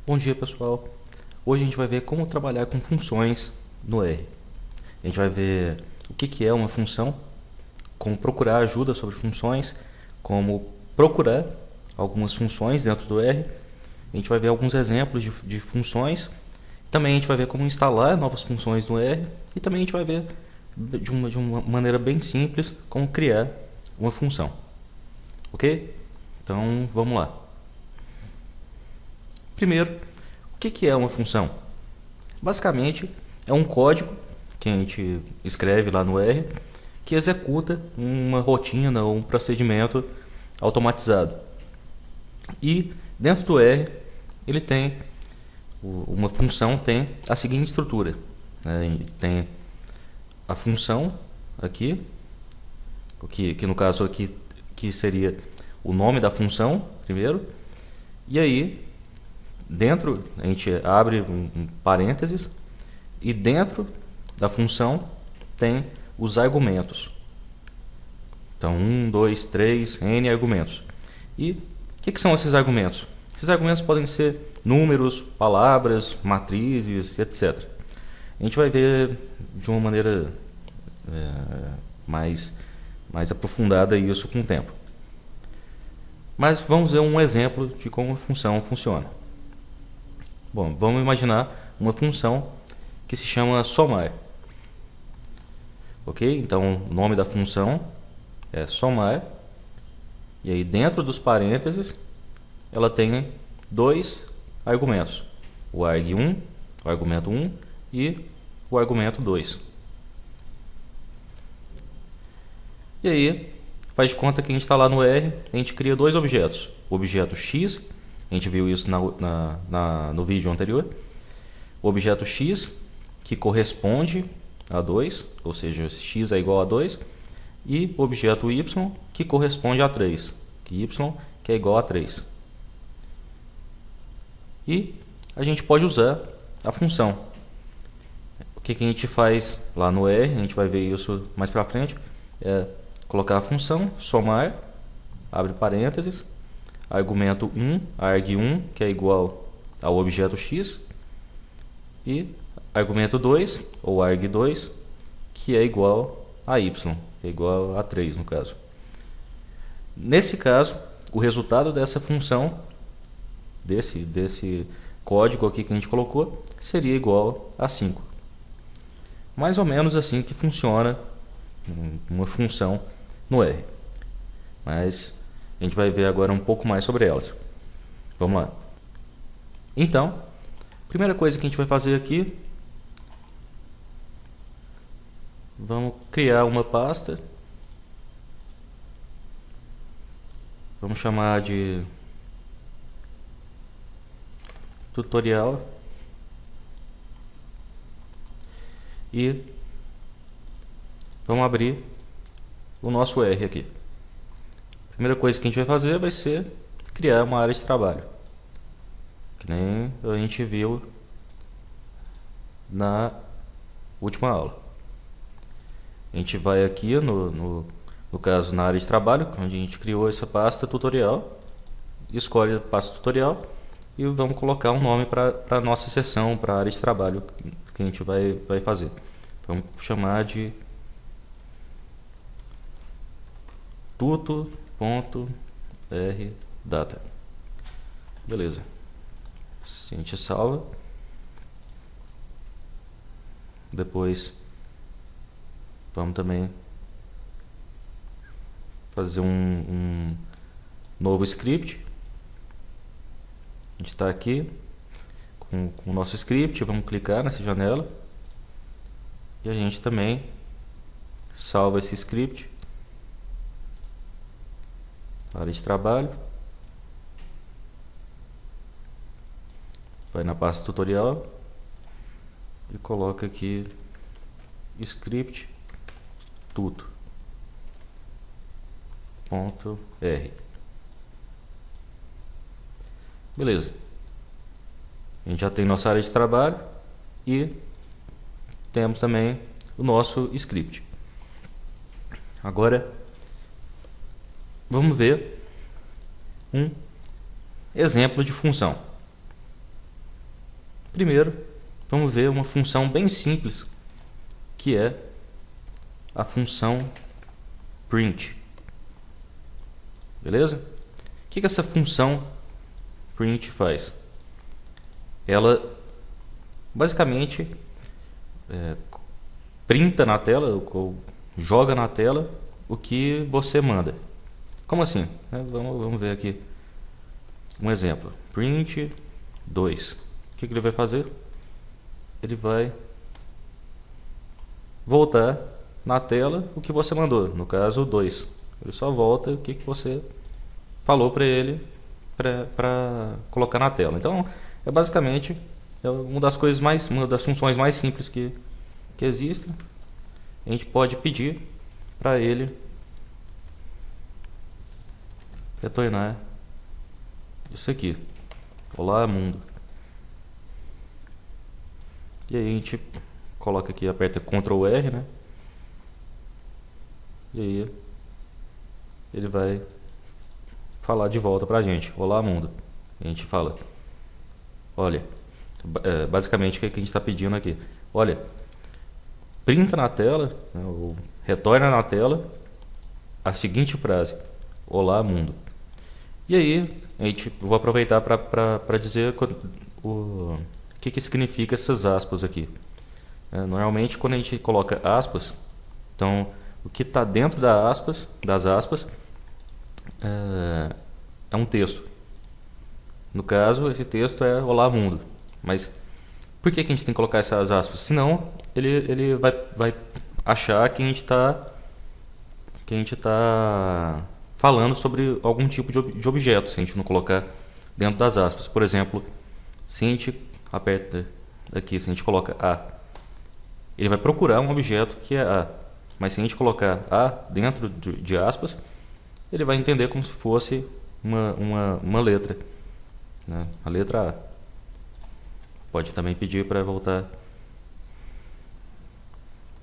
Bom dia, pessoal. Hoje a gente vai ver como trabalhar com funções no R. A gente vai ver o que é uma função, como procurar ajuda sobre funções, como procurar algumas funções dentro do R. A gente vai ver alguns exemplos de funções. Também a gente vai ver como instalar novas funções no R. E também a gente vai ver de uma maneira bem simples como criar uma função. Ok? Então vamos lá. Primeiro, o que é uma função? Basicamente, é um código que a gente escreve lá no R que executa uma rotina ou um procedimento automatizado. E dentro do R, ele tem uma função tem a seguinte estrutura, né? Tem a função aqui, que no caso aqui que seria o nome da função primeiro, e aí dentro a gente abre um parênteses e dentro da função tem os argumentos. Então 1, 2, 3, N argumentos. E o que são esses argumentos? Esses argumentos podem ser números, palavras, matrizes, etc. A gente vai ver de uma maneira mais aprofundada isso com o tempo. Mas vamos ver um exemplo de como a função funciona. Bom, vamos imaginar uma função que se chama somar. Ok? Então o nome da função é somar. E aí dentro dos parênteses ela tem dois argumentos. O arg1, o argumento 1 e o argumento 2. E aí faz de conta que a gente está lá no R, a gente cria dois objetos. O objeto x, a gente viu isso no vídeo anterior. O objeto x, que corresponde a 2, ou seja, x é igual a 2. E o objeto y, que corresponde a 3, que y que é igual a 3. E a gente pode usar a função. O que a gente faz lá no R, a gente vai ver isso mais para frente, é colocar a função somar, abre parênteses, argumento 1, arg1, que é igual ao objeto x, e argumento 2, ou arg2, que é igual a y, que é igual a 3 no caso. Nesse caso, o resultado dessa função, desse código aqui que a gente colocou, seria igual a 5. Mais ou menos assim que funciona uma função no R. Mas a gente vai ver agora um pouco mais sobre elas. Vamos lá. Então, a primeira coisa que a gente vai fazer aqui, vamos criar uma pasta. Vamos chamar de tutorial. E vamos abrir o nosso R aqui. A primeira coisa que a gente vai fazer vai ser criar uma área de trabalho, que nem a gente viu na última aula. A gente vai aqui no caso na área de trabalho, onde a gente criou essa pasta tutorial, escolhe a pasta tutorial e vamos colocar um nome para a nossa seção, para a área de trabalho que a gente vai fazer. Vamos chamar de tuto.rdata. Beleza. A gente salva. Depois vamos também fazer um novo script. A gente está aqui com o nosso script, vamos clicar nessa janela e a gente também salva esse script, área de trabalho, vai na pasta tutorial e coloca aqui script tuto.r. Beleza. A gente já tem nossa área de trabalho e temos também o nosso script. Agora vamos ver um exemplo de função. Primeiro, vamos ver uma função bem simples, que é a função print. Beleza? O que essa função print faz? Ela basicamente printa na tela, ou joga na tela o que você manda. Como assim? Vamos ver aqui um exemplo. Print 2. O que ele vai fazer? Ele vai voltar na tela o que você mandou, no caso 2. Ele só volta o que você falou para ele para colocar na tela. Então, é basicamente uma das coisas uma das funções mais simples que existem. A gente pode pedir para ele retornar isso aqui. Olá, mundo. E aí a gente coloca aqui, aperta Ctrl R, né? E aí ele vai falar de volta pra gente. Olá, mundo. E a gente fala, olha, basicamente o que a gente está pedindo aqui? Olha, printa na tela, né, ou retorna na tela a seguinte frase: olá, mundo. E aí a gente vou aproveitar para dizer o que significa essas aspas aqui. Normalmente quando a gente coloca aspas, então o que está dentro das aspas é um texto. No caso, esse texto é olá, mundo. Mas por que a gente tem que colocar essas aspas? Senão ele vai achar que a gente está falando sobre algum tipo de objeto, se a gente não colocar dentro das aspas. Por exemplo, se a gente aperta aqui, se a gente coloca A, ele vai procurar um objeto que é A. Mas se a gente colocar A dentro de aspas, ele vai entender como se fosse uma letra, né? A letra A. Pode também pedir para voltar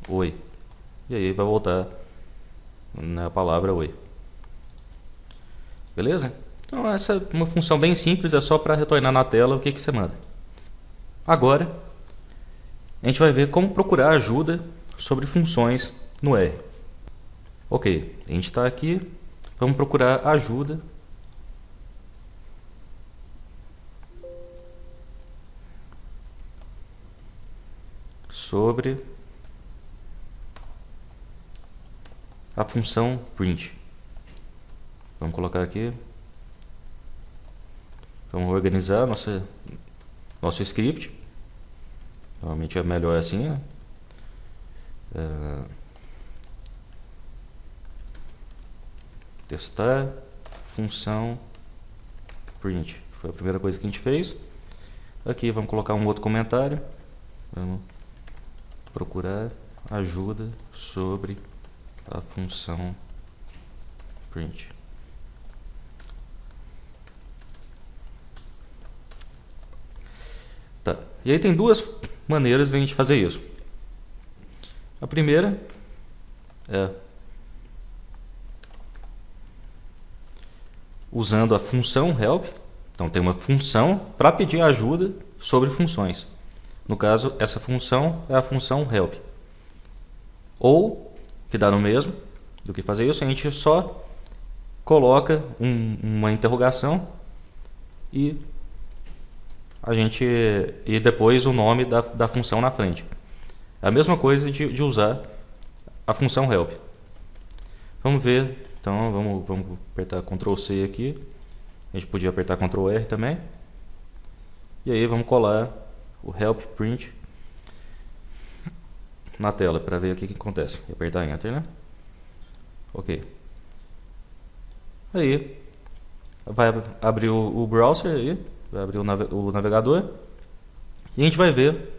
oi. E aí vai voltar na palavra oi. Beleza? Então essa é uma função bem simples, é só para retornar na tela o que você manda. Agora, a gente vai ver como procurar ajuda sobre funções no R. Ok, a gente está aqui, vamos procurar ajuda sobre a função print. Vamos colocar aqui, vamos organizar nosso script. Normalmente é melhor assim, né? Testar função print. Foi a primeira coisa que a gente fez. Aqui vamos colocar um outro comentário. Vamos procurar ajuda sobre a função print. Tá. E aí tem duas maneiras de a gente fazer isso. A primeira é usando a função help. Então tem uma função para pedir ajuda sobre funções. No caso, essa função é a função help. Ou, que dá no mesmo, do que fazer isso, a gente só coloca uma interrogação e depois o nome da função na frente. É a mesma coisa de usar a função help. Vamos ver, então vamos apertar Ctrl C aqui. A gente podia apertar Ctrl R também. E aí vamos colar o help print na tela para ver o que acontece. E apertar Enter, né? Ok. Aí vai abrir o browser aí, vai abrir o navegador e a gente vai ver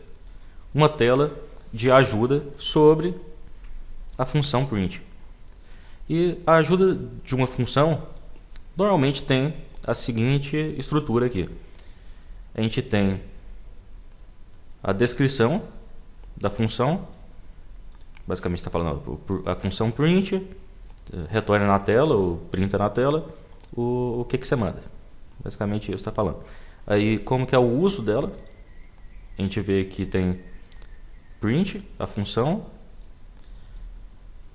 uma tela de ajuda sobre a função print. E a ajuda de uma função normalmente tem a seguinte estrutura aqui. A gente tem a descrição da função, basicamente está falando a função print, retorna na tela ou printa na tela o que você manda. Basicamente isso está falando. Aí como que é o uso dela, a gente vê que tem print, a função,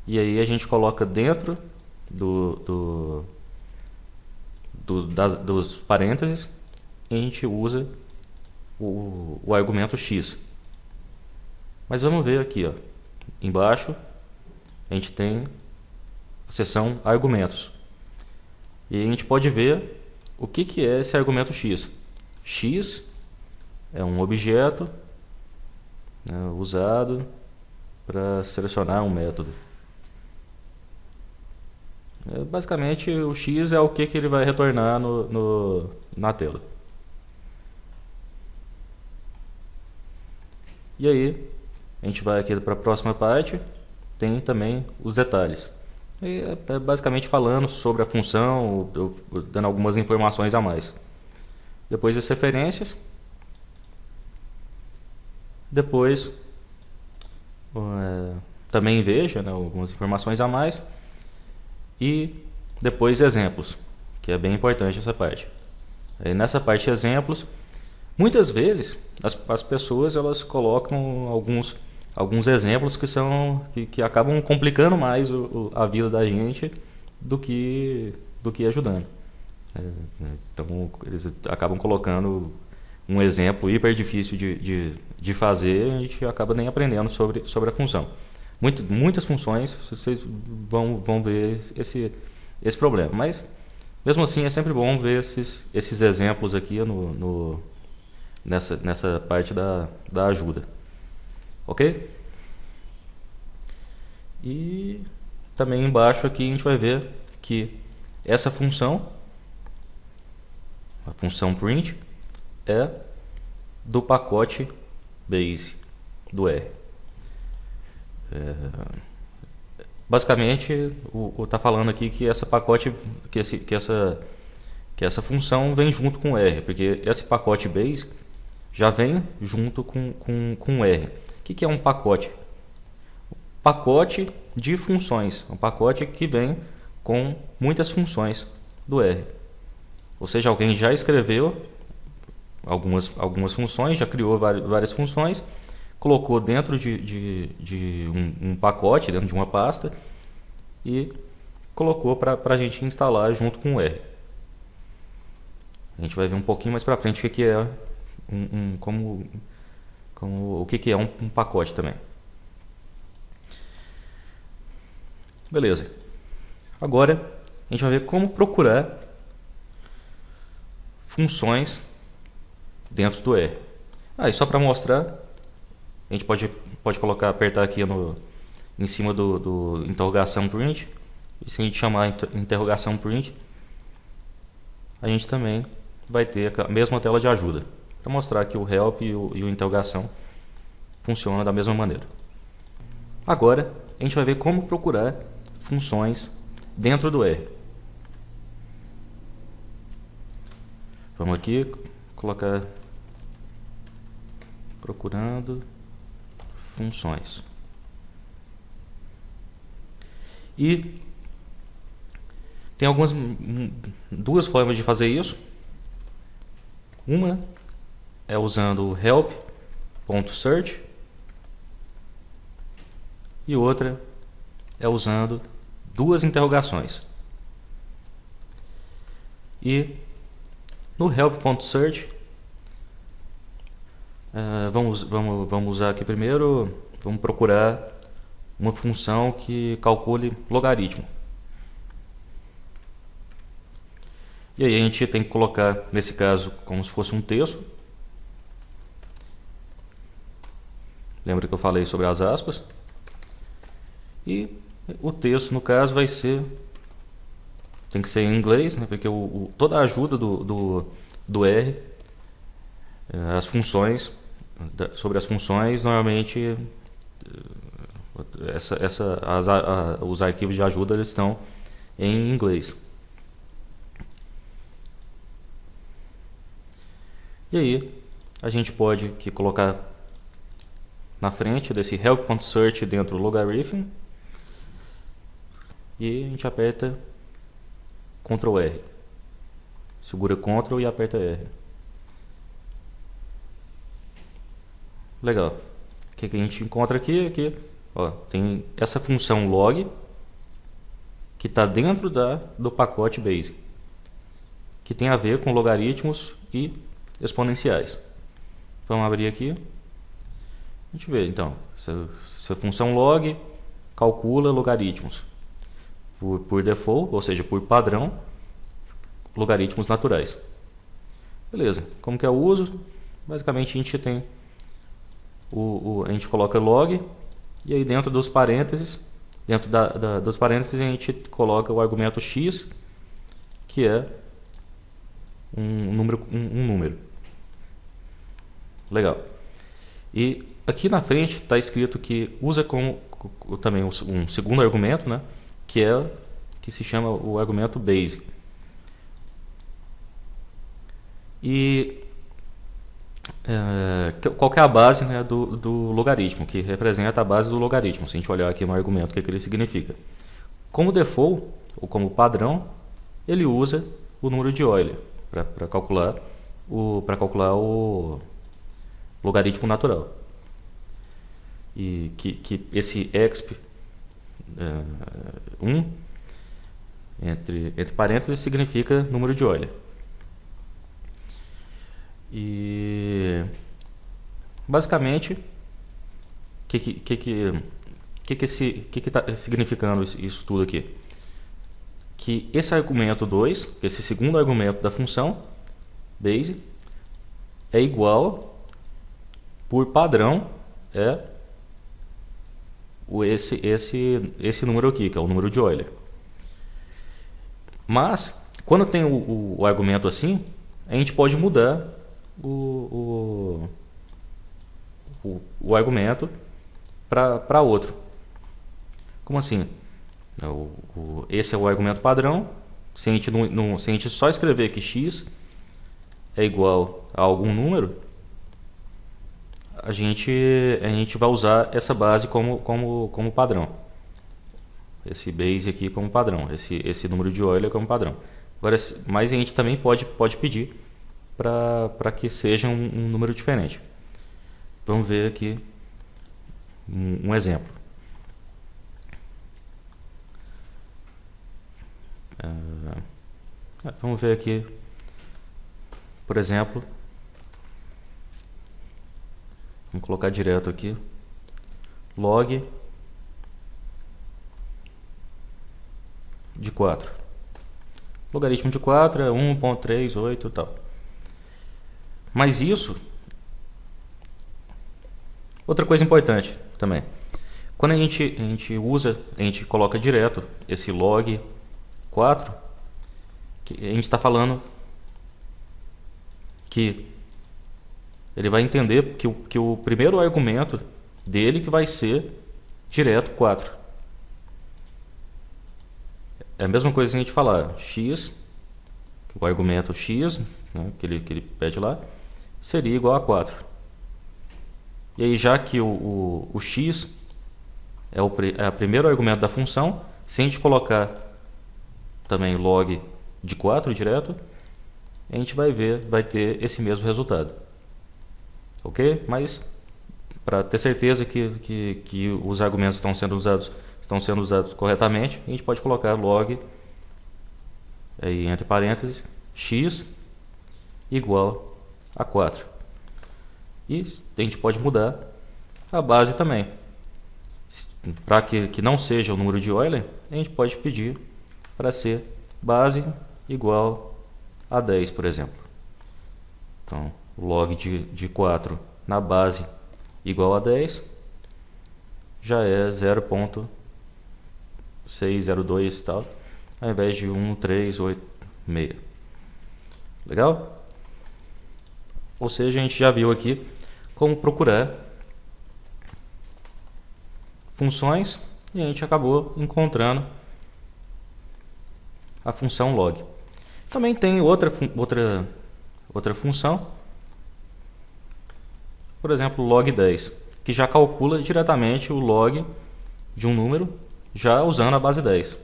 e aí a gente coloca dentro dos parênteses e a gente usa o argumento x. Mas vamos ver aqui, ó, embaixo a gente tem a seção argumentos. E a gente pode ver o que é esse argumento x. X é um objeto, né, usado para selecionar um método. Basicamente, o x é o que ele vai retornar na tela. E aí, a gente vai aqui para a próxima parte, tem também os detalhes. E é basicamente falando sobre a função, dando algumas informações a mais. Depois as referências. Depois, também veja, né, algumas informações a mais. E depois exemplos, que é bem importante essa parte. Aí, nessa parte de exemplos, muitas vezes as pessoas elas colocam alguns exemplos que acabam complicando mais a vida da gente do que ajudando. Então eles acabam colocando um exemplo hiper difícil de fazer e a gente acaba nem aprendendo sobre a função. Muitas funções vocês vão ver esse problema, mas mesmo assim é sempre bom ver esses exemplos aqui nessa parte da ajuda. Ok? E também embaixo aqui a gente vai ver que essa função, a função print, é do pacote base do R. Basicamente, está falando aqui que essa pacote, que essa função vem junto com o R, porque esse pacote base já vem junto com o R. O que é um pacote? Pacote de funções, um pacote que vem com muitas funções do R. Ou seja, alguém já escreveu algumas funções, já criou várias funções, colocou dentro de um pacote, dentro de uma pasta, e colocou para a gente instalar junto com o R. A gente vai ver um pouquinho mais para frente o que é o que é um pacote também. Beleza. Agora a gente vai ver como procurar funções dentro do R. E só para mostrar, a gente pode apertar aqui em cima do interrogação print. E se a gente chamar interrogação print, a gente também vai ter a mesma tela de ajuda, para mostrar que o help e o interrogação funcionam da mesma maneira. Agora a gente vai ver como procurar funções dentro do R. Vamos aqui colocar procurando funções. E tem duas formas de fazer isso. Uma é usando o help.search e outra é usando duas interrogações. E no help.search vamos usar aqui primeiro, vamos procurar uma função que calcule logaritmo. E aí a gente tem que colocar, nesse caso, como se fosse um texto. Lembra que eu falei sobre as aspas? E o texto, no caso, tem que ser em inglês, né, porque toda a ajuda do R, as funções, sobre as funções, normalmente os arquivos de ajuda eles estão em inglês. E aí a gente pode aqui colocar na frente desse help.search dentro do logarithm e a gente aperta Ctrl R, segura Ctrl e aperta R. Legal. O que a gente encontra aqui? Aqui, ó, tem essa função log que está dentro do pacote Base, que tem a ver com logaritmos e exponenciais. Vamos abrir aqui. A gente vê, então, essa função log calcula logaritmos por default, ou seja, por padrão, logaritmos naturais. Beleza, como que é o uso? Basicamente a gente tem a gente coloca log e aí dentro dos parênteses, dos parênteses a gente coloca o argumento x, que é um número. Legal. E aqui na frente está escrito que usa também um segundo argumento, né, que se chama o argumento base. E qual que é a base, né, do logaritmo, que representa a base do logaritmo? Se a gente olhar aqui no argumento, o que ele significa? Como default, ou como padrão, ele usa o número de Euler para calcular o logaritmo natural. E que esse exp 1 entre parênteses significa número de Euler. E basicamente, o que está significando isso tudo aqui? Que esse argumento 2, esse segundo argumento da função base, é igual, por padrão, esse número aqui, que é o número de Euler. Mas, quando tem o argumento assim, a gente pode mudar o argumento para outro. Como assim? Esse é o argumento padrão. Se a gente só escrever que x é igual a algum número, a gente vai usar essa base como padrão. Esse base aqui como padrão. Esse número de Euler como padrão. Agora, mas a gente também pode pedir para que seja um número diferente. Vamos ver aqui um exemplo. Vamos ver aqui, por exemplo, vamos colocar direto aqui, log de 4. Logaritmo de 4 é 1.38 e tal. Mas isso, outra coisa importante também, quando a gente coloca direto esse log 4, a gente está falando que ele vai entender que o primeiro argumento dele que vai ser direto 4. É a mesma coisa que a gente falar x, o argumento x, né, que ele pede lá, seria igual a 4. E aí, já que o x é o primeiro argumento da função, se a gente colocar também log de 4 direto, a gente vai ter esse mesmo resultado. Ok? Mas, para ter certeza que os argumentos estão sendo usados corretamente, a gente pode colocar log, aí, entre parênteses, x igual a 4. E a gente pode mudar a base também. Para que não seja o número de Euler, a gente pode pedir para ser base igual a 10, por exemplo. Então, log de 4 na base igual a 10 já é 0.602 e tal, ao invés de 1386. Legal? Ou seja, a gente já viu aqui como procurar funções e a gente acabou encontrando a função log. Também tem outra função, por exemplo, log10, que já calcula diretamente o log de um número, já usando a base 10.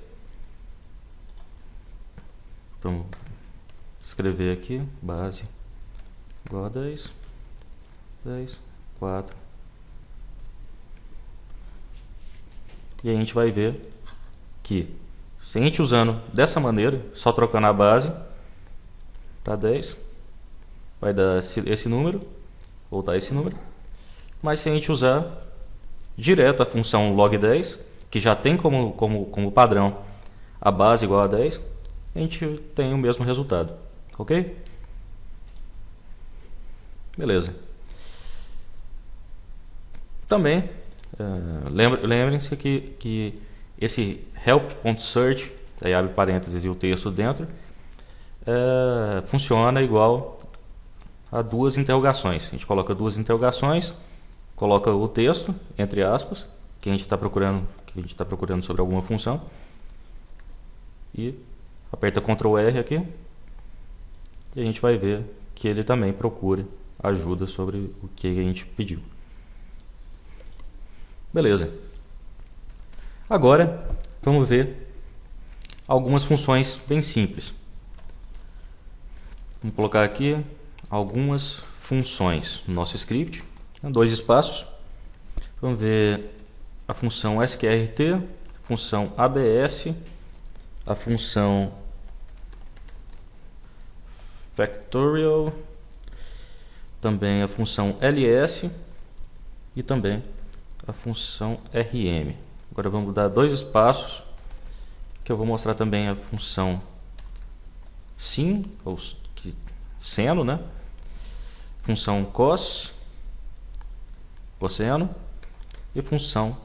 Vamos escrever aqui, base igual a 10, 10, 4, E a gente vai ver que, se a gente usando dessa maneira, só trocando a base para 10, vai dar esse número, voltar esse número. Mas se a gente usar direto a função log10, que já tem como padrão a base igual a 10, a gente tem o mesmo resultado. Ok? Beleza. Também, lembrem-se que esse help.search, aí abre parênteses e o texto dentro, funciona igual a duas interrogações. A gente coloca duas interrogações, coloca o texto, entre aspas, que a gente está procurando sobre alguma função, e aperta Ctrl R aqui, e a gente vai ver que ele também procura ajuda sobre o que a gente pediu. Beleza. Agora vamos ver algumas funções bem simples. Vamos colocar aqui algumas funções no nosso script, dois espaços. Vamos ver a função sqrt, a função abs, a função factorial, também a função ls e também a função rm. Agora vamos dar dois espaços, que eu vou mostrar também a função sin, ou seno, né? Função cosseno, e função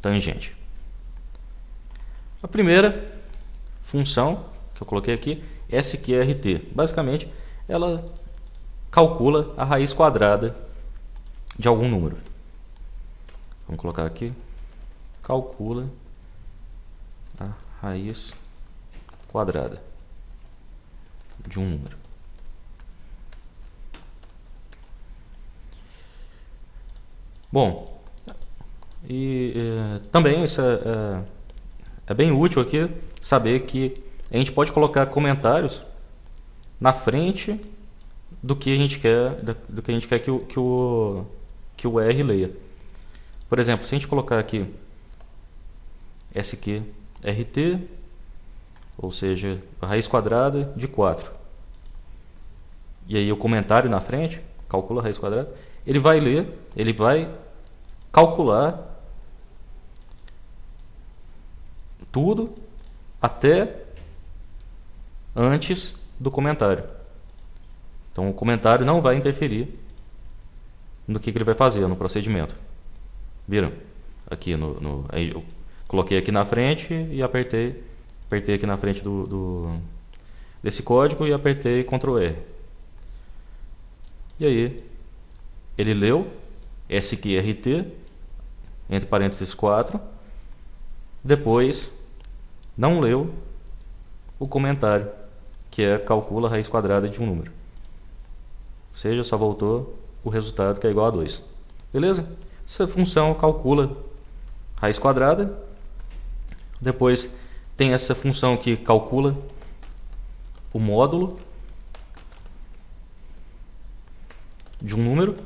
tangente. A primeira função que eu coloquei aqui, sqrt, basicamente ela calcula a raiz quadrada de algum número. Vamos colocar aqui, calcula a raiz quadrada de um número. Bom, também isso é bem útil aqui, saber que a gente pode colocar comentários na frente do que a gente quer, que o R leia. Por exemplo, se a gente colocar aqui sqrt, ou seja, a raiz quadrada de 4, e aí o comentário na frente, calcula a raiz quadrada, ele vai ler, ele vai calcular tudo até antes do comentário. Então o comentário não vai interferir no que ele vai fazer, no procedimento. Viram? Aqui aí eu coloquei aqui na frente e apertei aqui na frente desse código e apertei Ctrl R. E aí ele leu sqrt, entre parênteses 4, depois não leu o comentário, que calcula a raiz quadrada de um número. Ou seja, só voltou o resultado, que é igual a 2. Beleza? Essa função calcula raiz quadrada. Depois tem essa função que calcula o módulo de um número.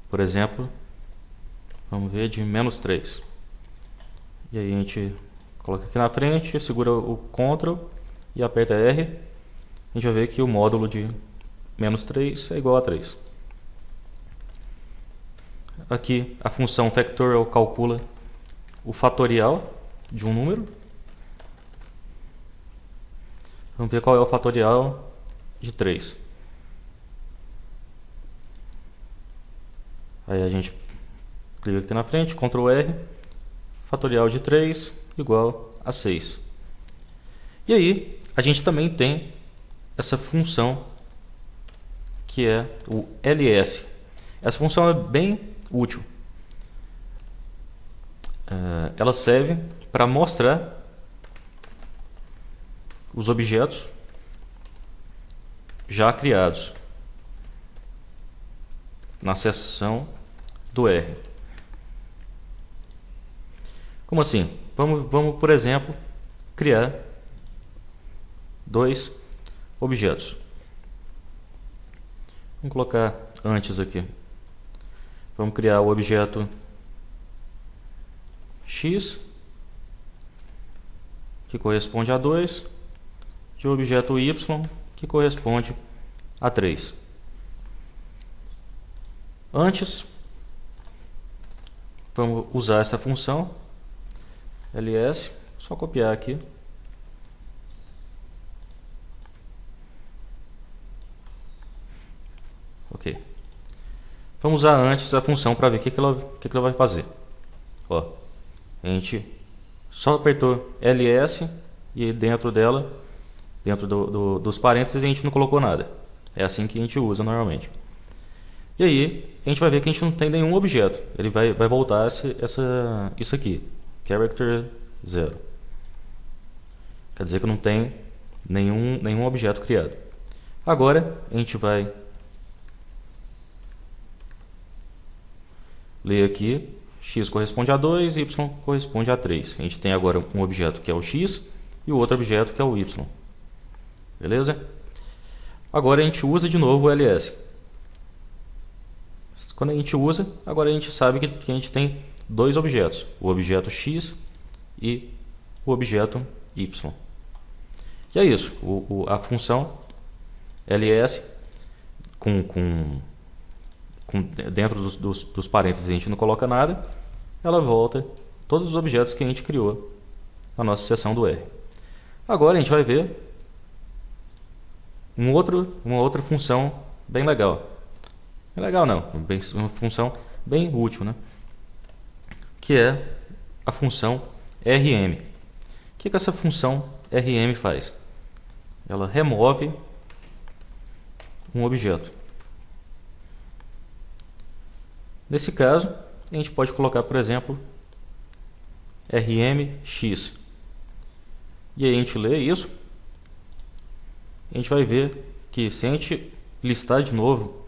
Por exemplo, vamos ver de -3. E aí a gente coloca aqui na frente, segura o Ctrl e aperta R. A gente vai ver que o módulo de -3 é igual a 3. Aqui a função factorial calcula o fatorial de um número. Vamos ver qual é o fatorial de 3. Aí a gente clica aqui na frente, Ctrl R, fatorial de 3 igual a 6. E aí a gente também tem essa função que é o ls. Essa função é bem útil. Ela serve para mostrar os objetos já criados na seção do R. Como assim? Vamos, por exemplo, criar dois objetos. Vamos colocar antes aqui. Vamos criar o objeto x, que corresponde a 2, e o objeto y, que corresponde a 3. Antes, vamos usar essa função ls, só copiar aqui. Ok. Vamos usar antes a função para ver o que ela vai fazer. Ó, a gente só apertou ls e dentro dela, dentro dos parênteses, a gente não colocou nada. É assim que a gente usa normalmente. E aí, a gente vai ver que a gente não tem nenhum objeto. Ele vai voltar isso aqui, character 0. Quer dizer que não tem nenhum objeto criado. Agora, a gente vai ler aqui, x corresponde a 2, y corresponde a 3. A gente tem agora um objeto que é o x e o outro objeto que é o y. Beleza? Agora a gente usa de novo o ls. Quando a gente usa, agora a gente sabe que a gente tem dois objetos, o objeto x e o objeto y. E é isso, a função ls, dentro dos parênteses a gente não coloca nada, ela volta todos os objetos que a gente criou na nossa seção do R. Agora a gente vai ver uma outra função bem legal. Legal não, uma função bem útil, né? Que é a função rm. O que essa função rm faz? Ela remove um objeto. Nesse caso, a gente pode colocar, por exemplo, rmx. E aí a gente lê isso, a gente vai ver que se a gente listar de novo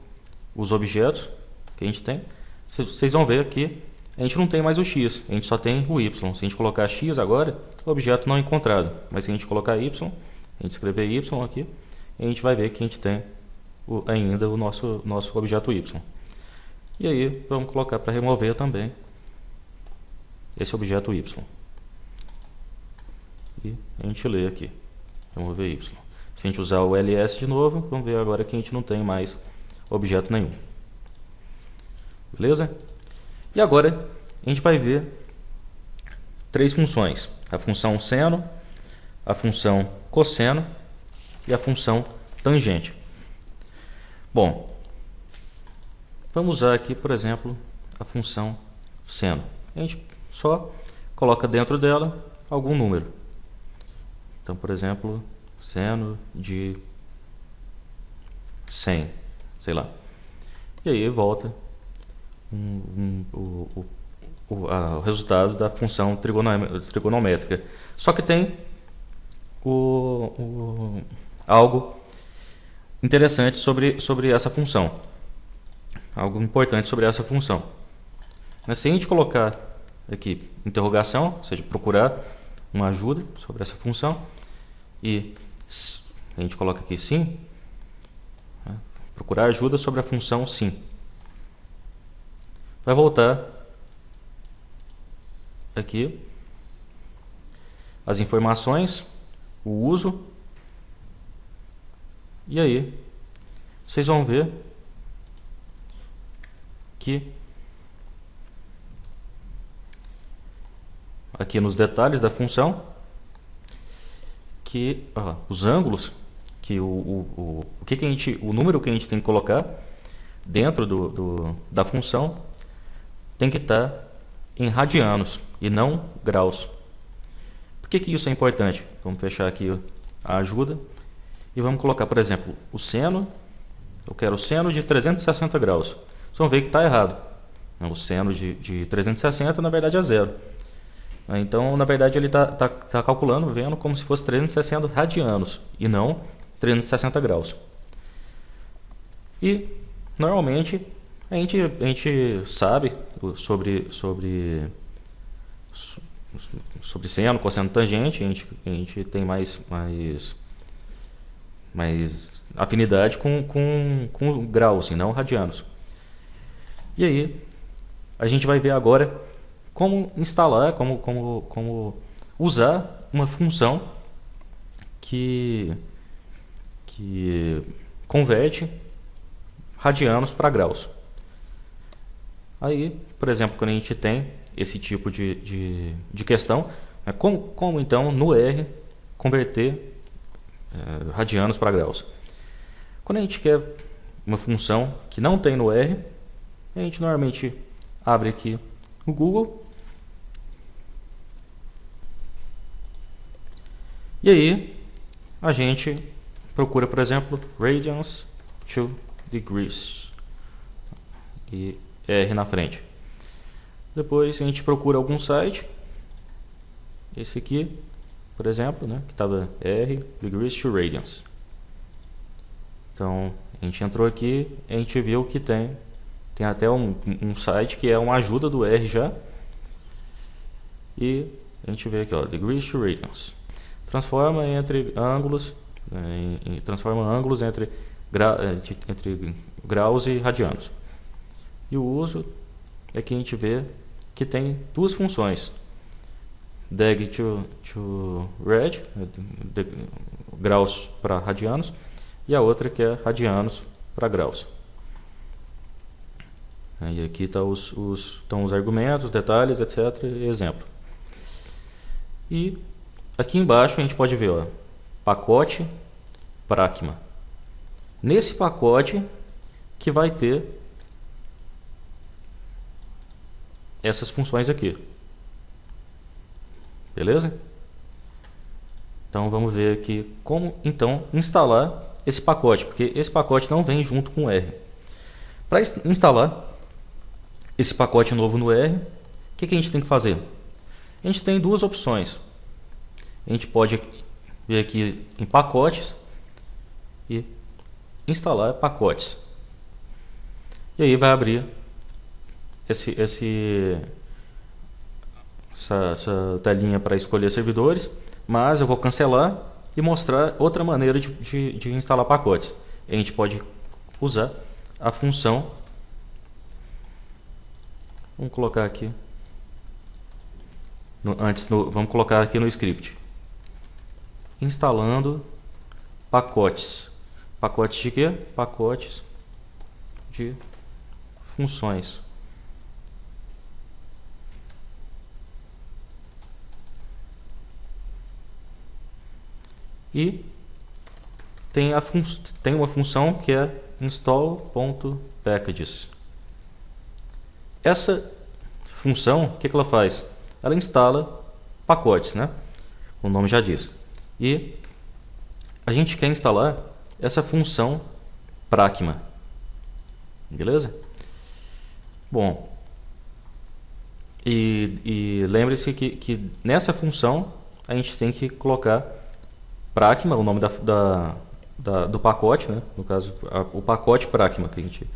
os objetos que a gente tem, vocês vão ver que a gente não tem mais o x, a gente só tem o y. Se a gente colocar x agora, o objeto não é encontrado. Mas se a gente colocar y, a gente escrever y aqui, a gente vai ver que a gente tem ainda o nosso objeto y. E aí vamos colocar para remover também esse objeto y. E a gente lê aqui, remover y. Se a gente usar o ls de novo, vamos ver agora que a gente não tem mais objeto nenhum. Beleza? E agora a gente vai ver três funções: a função seno, a função cosseno e a função tangente. Bom, vamos usar aqui, por exemplo, a função seno. A gente só coloca dentro dela algum número. Então, por exemplo, seno de 100, sei lá. E aí volta o resultado da função trigonométrica. Só que tem algo interessante sobre essa função. Algo importante sobre essa função. Mas se a gente colocar aqui interrogação, ou seja, procurar uma ajuda sobre essa função, e a gente coloca aqui sim, né, procurar ajuda sobre a função sim, vai voltar aqui as informações, o uso, e aí vocês vão ver que aqui nos detalhes da função, que os ângulos, que o número que a gente tem que colocar dentro da função tem que estar em radianos e não graus. Por que isso é importante? Vamos fechar aqui a ajuda e vamos colocar, por exemplo, o seno. Eu quero o seno de 360 graus. Vocês vão ver que está errado. O seno de 360 na verdade é zero. Então, na verdade, ele está calculando, vendo como se fosse 360 radianos e não 360 graus. E, normalmente, a gente sabe sobre seno, cosseno, tangente, a gente tem mais afinidade com graus e não radianos. E aí, a gente vai ver agora como instalar, como usar uma função que converte radianos para graus. Aí, por exemplo, quando a gente tem esse tipo de questão, né, como então no R converter radianos para graus? Quando a gente quer uma função que não tem no R, a gente normalmente abre aqui o Google e aí a gente procura, por exemplo, radians to degrees e R na frente. Depois a gente procura algum site, esse aqui, por exemplo, né, que estava R degrees to radians. Então a gente entrou aqui, a gente viu que tem até um site que é uma ajuda do R já, e a gente vê aqui, ó, degrees to radians. Transforma entre ângulos, transforma ângulos entre graus e radianos. E o uso é que a gente vê que tem duas funções: deg to rad, graus para radianos, e a outra que é radianos para graus. E aqui estão os argumentos, detalhes, etc. Exemplo. E aqui embaixo a gente pode ver, ó, pacote Pragma. Nesse pacote que vai ter essas funções aqui. Beleza? Então vamos ver aqui como então instalar esse pacote, porque esse pacote não vem junto com o R. Para instalar esse pacote novo no R, o que a gente tem que fazer? A gente tem duas opções. A gente pode vir aqui em pacotes e instalar pacotes. E aí vai abrir essa telinha para escolher servidores, mas eu vou cancelar e mostrar outra maneira de instalar pacotes. A gente pode usar a função, vamos colocar aqui vamos colocar aqui no script, instalando pacotes. Pacotes de quê? Pacotes de funções. E tem uma função que é install.packages. Essa função, o que ela faz? Ela instala pacotes, né? O nome já diz. E a gente quer instalar essa função Pragma. Beleza? Bom, e lembre-se que nessa função a gente tem que colocar Pragma, o nome do pacote, né? No caso, o pacote Pragma que a gente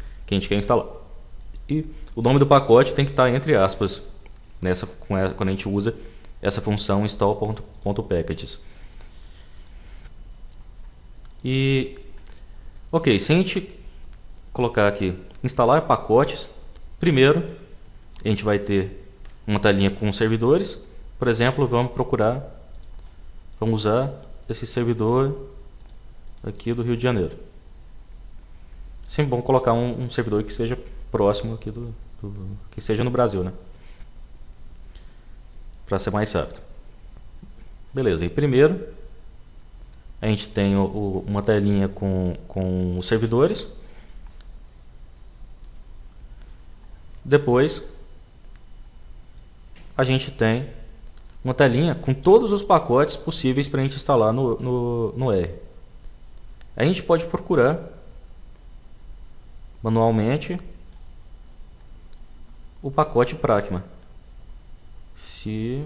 quer instalar. E o nome do pacote tem que estar entre aspas quando a gente usa essa função install.packages. E ok, se a gente colocar aqui instalar pacotes, primeiro a gente vai ter uma telinha com servidores. Por exemplo, vamos usar esse servidor aqui do Rio de Janeiro. Sempre bom colocar um servidor que seja próximo aqui que seja no Brasil, né? Para ser mais rápido. Beleza, e primeiro a gente tem uma telinha com os servidores. Depois a gente tem uma telinha com todos os pacotes possíveis para a gente instalar no R. A gente pode procurar manualmente o pacote Pragma. Se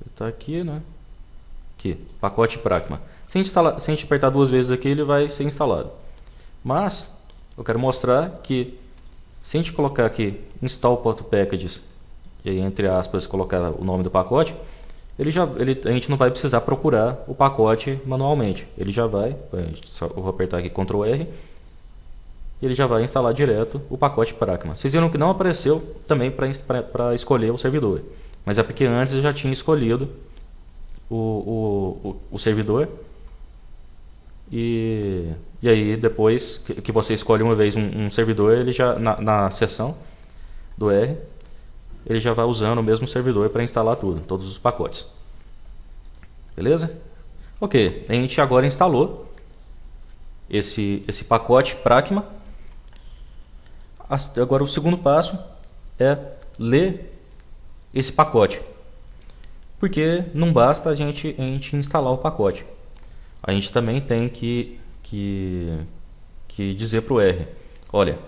está aqui, né? Aqui, pacote Pragma. Se a gente apertar duas vezes aqui, ele vai ser instalado. Mas eu quero mostrar que se a gente colocar aqui install.packages e aí, entre aspas, colocar o nome do pacote, a gente não vai precisar procurar o pacote manualmente. Ele já vai, eu vou apertar aqui Ctrl R, e ele já vai instalar direto o pacote Pragma. Vocês viram que não apareceu também para escolher o servidor, mas é porque antes eu já tinha escolhido o servidor, e aí depois que você escolhe uma vez um servidor, ele já na seção do R, ele já vai usando o mesmo servidor para instalar tudo, todos os pacotes. Beleza? Ok, a gente agora instalou esse pacote Pragma. Agora o segundo passo é ler esse pacote, porque não basta a gente instalar o pacote, a gente também tem que dizer para o R, olha,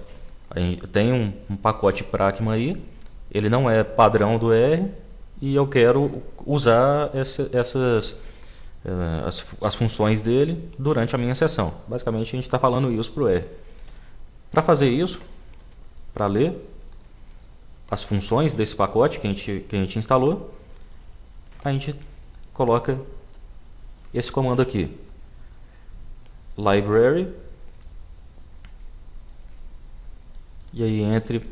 a gente tem um pacote Pragma aí, ele não é padrão do R e eu quero usar as funções dele durante a minha sessão. Basicamente a gente está falando isso para o R. Para fazer isso, para ler as funções desse pacote que a gente instalou, a gente coloca esse comando aqui, library, e aí entre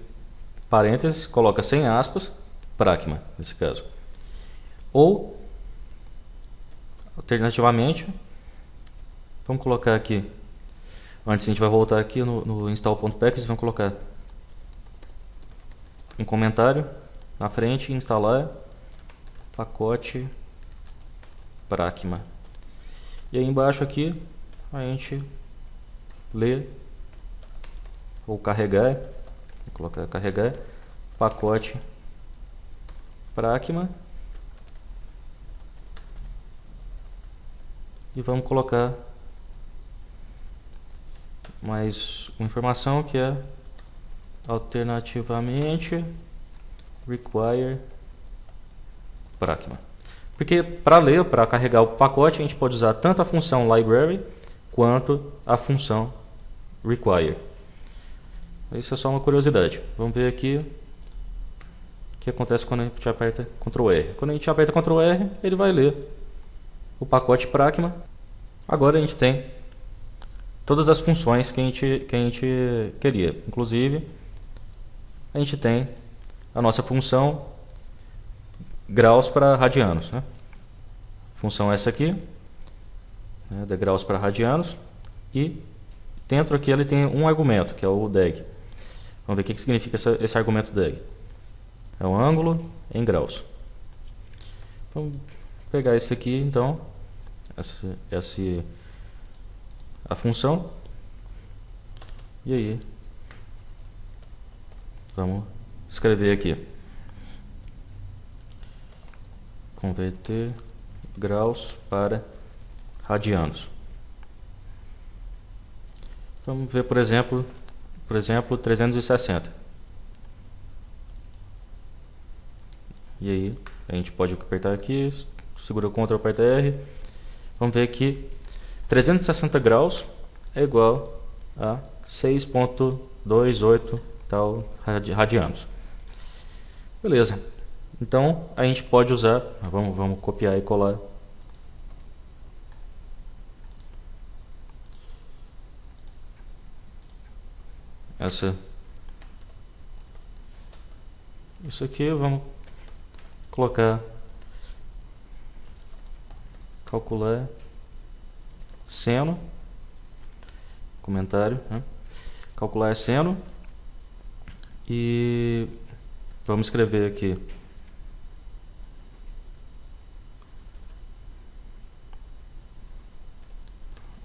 parênteses coloca sem aspas Pragma nesse caso, ou alternativamente vamos colocar aqui, antes a gente vai voltar aqui no install.package, vamos colocar um comentário na frente, instalar pacote Pragma, e aí embaixo aqui a gente lê ou carregar, vou colocar carregar pacote Pragma, e vamos colocar mais uma informação que é alternativamente require Pragma, porque para ler, para carregar o pacote, a gente pode usar tanto a função library quanto a função require. Isso é só uma curiosidade. Vamos ver aqui o que acontece quando a gente aperta Ctrl R. Quando a gente aperta Ctrl R, ele vai ler o pacote Pragma. Agora a gente tem todas as funções que a gente queria. Inclusive, a gente tem a nossa função graus para radianos, né? Função essa aqui, né, de graus para radianos, e dentro aqui ele tem um argumento, que é o DEG. Vamos ver o que significa esse argumento DEG. É um ângulo em graus. Vamos pegar esse aqui, então, a função, e aí vamos escrever aqui, converter graus para radianos. Vamos ver, por exemplo 360. E aí a gente pode apertar aqui, segura o Ctrl, aperta R. Vamos ver que 360 graus é igual a 6.28 tal radianos. Beleza. Então a gente pode usar, vamos copiar e colar isso aqui, vamos colocar calcular seno, comentário, né? Calcular seno, e vamos escrever aqui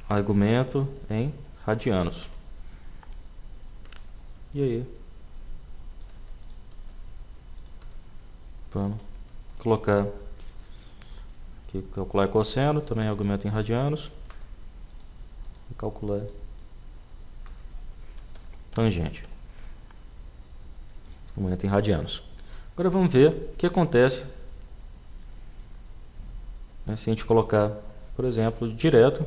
argumento em radianos. E aí vamos colocar aqui, calcular cosseno, também argumento em radianos, e calcular tangente, argumento em radianos. Agora vamos ver o que acontece, né, se a gente colocar, por exemplo, direto.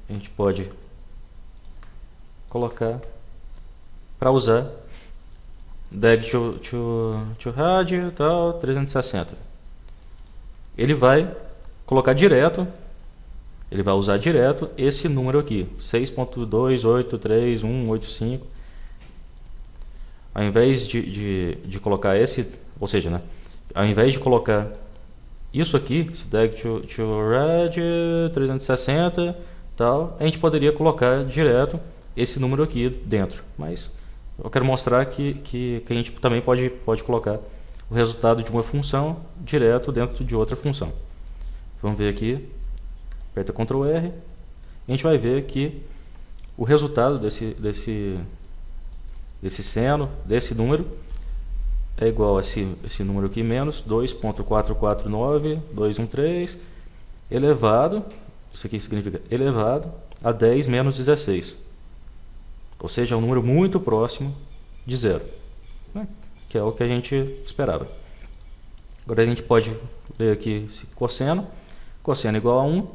A gente pode colocar para usar DEG to radio tal 360. Ele vai colocar direto ele vai usar direto esse número aqui, 6.283.185. Ao invés de colocar esse, ou seja, né, ao invés de colocar isso aqui, select to red 360, tal, a gente poderia colocar direto esse número aqui dentro. Mas eu quero mostrar que a gente também pode colocar o resultado de uma função direto dentro de outra função. Vamos ver aqui, aperta Ctrl R, a gente vai ver que o resultado desse seno, desse número, é igual a esse número aqui, menos 2.449213, elevado, isso aqui significa elevado, a 10 menos 16. Ou seja, é um número muito próximo de zero, né? Que é o que a gente esperava. Agora a gente pode ver aqui esse cosseno. Cosseno igual a 1,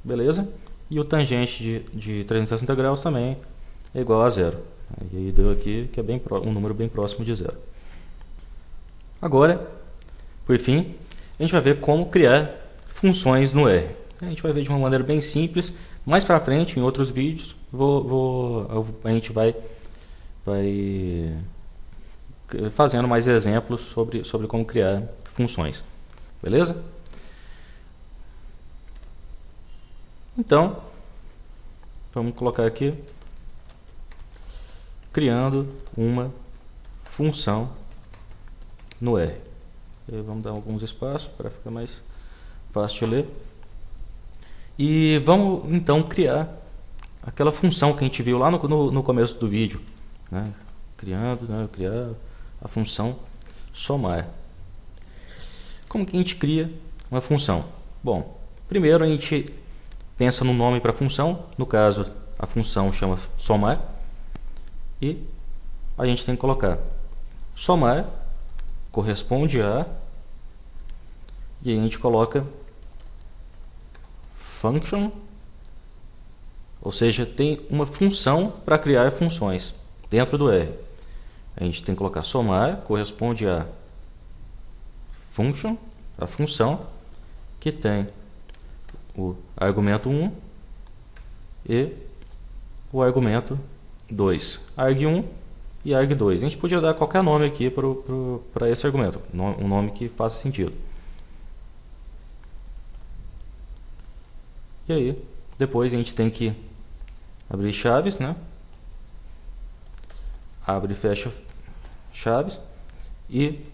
beleza? E o tangente de 360 graus também é igual a zero. E aí deu aqui que é um número bem próximo de zero. Agora, por fim, a gente vai ver como criar funções no R. A gente vai ver de uma maneira bem simples. Mais para frente, em outros vídeos, a gente vai fazendo mais exemplos sobre como criar funções. Beleza? Então, vamos colocar aqui, criando uma função no R. Vamos dar alguns espaços para ficar mais fácil de ler. E vamos então criar aquela função que a gente viu lá no começo do vídeo, né? Criar a função somar. Como que a gente cria uma função? Bom, primeiro a gente pensa no nome para a função. No caso, a função chama somar. E a gente tem que colocar somar corresponde a, e aí a gente coloca function, ou seja, tem uma função para criar funções dentro do R. A gente tem que colocar somar corresponde a function, a função que tem o argumento 1 e o argumento 2, arg1 e arg2. A gente podia dar qualquer nome aqui para esse argumento, um nome que faça sentido. E aí, depois a gente tem que abrir chaves, né? Abre e fecha chaves. E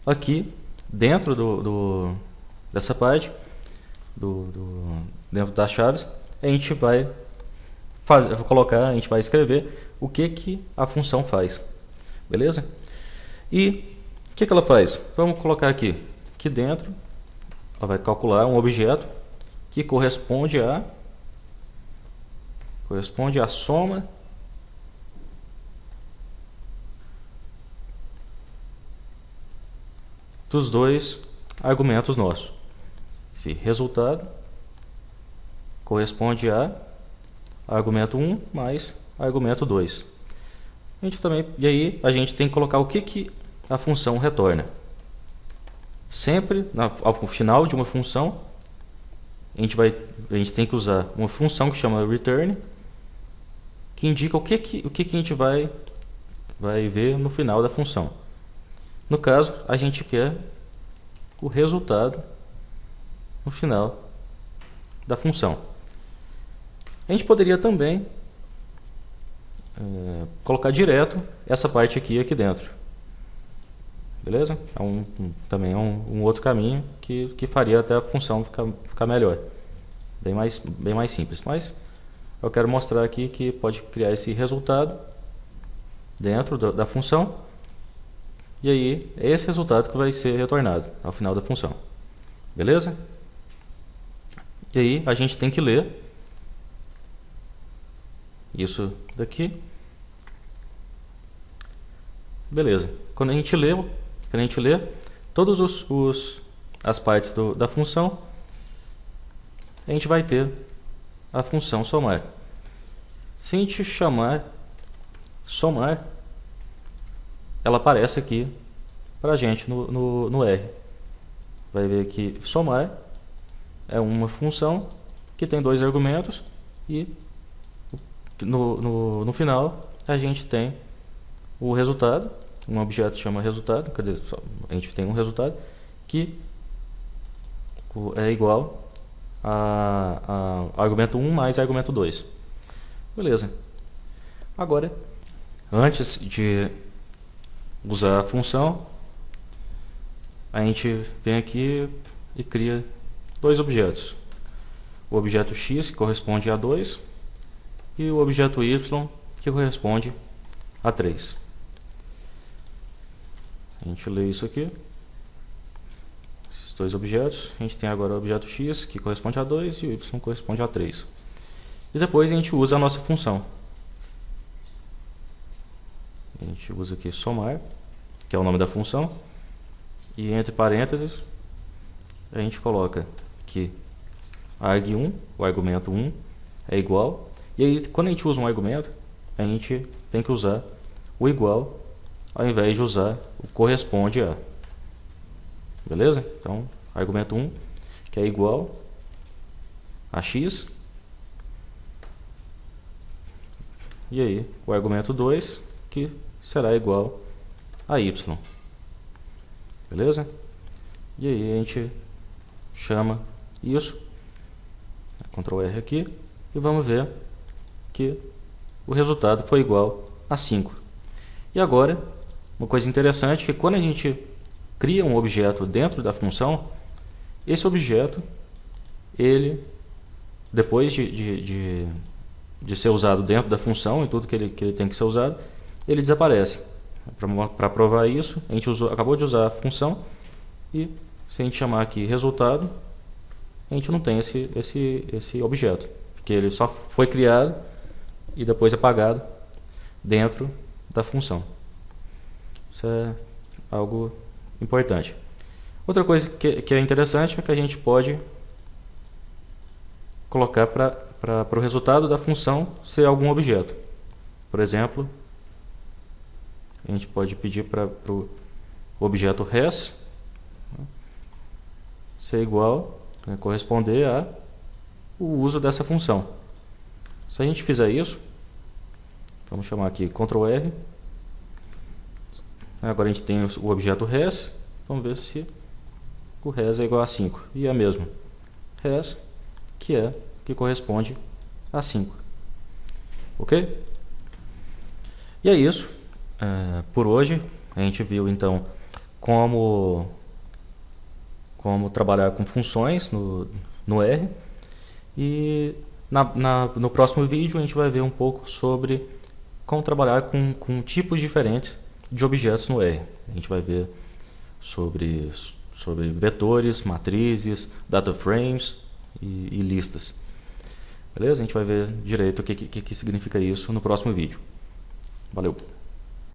aqui, dentro dessa parte, dentro das chaves, a gente vai a gente vai escrever o que a função faz. Beleza? E o que ela faz? Vamos colocar aqui dentro. Ela vai calcular um objeto que corresponde à soma dos dois argumentos nossos. Esse resultado corresponde a argumento 1 mais argumento 2. E aí a gente tem que colocar o que a função retorna. Sempre ao final de uma função, a gente tem que usar uma função que chama return, que indica o que a gente vai ver no final da função. No caso, a gente quer o resultado no final da função. A gente poderia também colocar direto essa parte aqui dentro. Beleza? Também é um outro caminho que faria até a função ficar melhor. Bem mais simples. Mas eu quero mostrar aqui que pode criar esse resultado dentro da função. E aí é esse resultado que vai ser retornado ao final da função. Beleza? E aí a gente tem que ler isso daqui. Beleza. Quando a gente lê todas as partes da função, a gente vai ter a função somar. Se a gente chamar somar, ela aparece aqui para a gente no R. Vai ver aqui somar é uma função que tem dois argumentos e no final a gente tem o resultado. Um objeto chama resultado, quer dizer, a gente tem um resultado que é igual a argumento 1 mais argumento 2. Beleza. Agora, antes de usar a função, a gente vem aqui e cria dois objetos. O objeto x, que corresponde a 2, e o objeto y, que corresponde a 3. A gente lê isso aqui. Esses dois objetos. A gente tem agora o objeto x, que corresponde a 2, e o y corresponde a 3. E depois a gente usa a nossa função. A gente usa aqui somar, que é o nome da função. E entre parênteses, a gente coloca que arg1, o argumento 1, é igual. E aí, quando a gente usa um argumento, a gente tem que usar o igual, ao invés de usar o corresponde a. Beleza? Então, argumento 1, que é igual a x. E aí, o argumento 2, que será igual a y. Beleza? E aí a gente chama isso, Ctrl R aqui, e vamos ver que o resultado foi igual a 5. E agora, uma coisa interessante é que quando a gente cria um objeto dentro da função, esse objeto, ele, depois de ser usado dentro da função e tudo que ele tem que ser usado, ele desaparece. Para provar isso, a gente acabou de usar a função, e se a gente chamar aqui resultado, a gente não tem esse objeto, porque ele só foi criado e depois apagado dentro da função. Isso é algo importante. Outra coisa que é interessante é que a gente pode colocar para o resultado da função ser algum objeto. Por exemplo, a gente pode pedir para o objeto res ser igual, corresponder a o uso dessa função. Se a gente fizer isso, vamos chamar aqui Ctrl R. Agora a gente tem o objeto res. Vamos ver se o res é igual a 5. E é mesmo. Res, que corresponde a 5. Ok? E é isso. Por hoje, a gente viu então como trabalhar com funções no R. E no próximo vídeo a gente vai ver um pouco sobre como trabalhar com tipos diferentes de objetos no R. A gente vai ver sobre vetores, matrizes, data frames e listas. Beleza? A gente vai ver direito o que significa isso no próximo vídeo. Valeu!